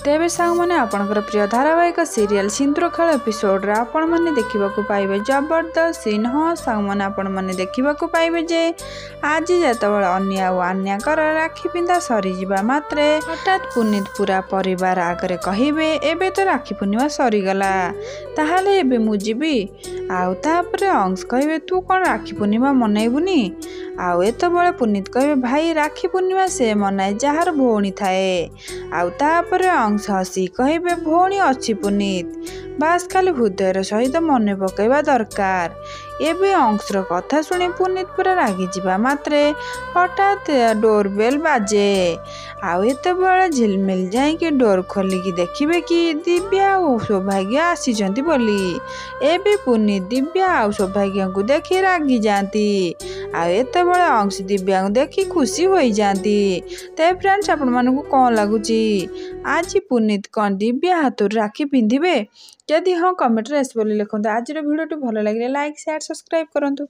तेबे सांग मैंने आपणकर प्रिय धारावाहिक सीरियल सिंदूर खेल एपिसोड रे आपण मैंने देखा पाइबे जबरदस्त सीन। हाँ सांग मैंने आपण मैंने देखा पाइबे जे आज जितेबाला अन्या और आन्याकर राखी पिंधा सरीजा मात्रे हठात पुनीत पूरा परिवार आगे कहे एबे तो राखी पूर्णिमा सरीगला ताहले एबे मु जीबी आउ तापरे अंश कहे तू कौन राखी पूर्णिमा मनइबुनी आउ एतबेले पुनीत कहे भाई राखी पूर्णिमा से मनाए जार भौणी थाए आउ तापरे अंश हसी कहे भौणी अच्छी पुनीत बास खाली हृदय सहित मन पकड़ा दरकार। एबे अंशर कथा शुणी पुनीत पूरा रागी जावा मात्रे हठात डोरबेल बाजे आउ एतबेले झिलमिल जाइए डोर खोलिकी देखिबे कि दिव्या और सौभाग्य आसीचंती बोली। एबे पुनीत दिव्या और सौभाग्य को देखी रागी जाती आउ एतबेले अंश दिव्या को देखी खुशी हो जाती। ते फ्रेंड्स आपण मानकु कौन लगुची आज पुनीत कौन दिव्या हाथ राखी पिंधिबे? जदि हाँ कमेंट रे बोली लिखते। आज वीडियो भल लगे लाइक शेयर सब्सक्राइब करंतु।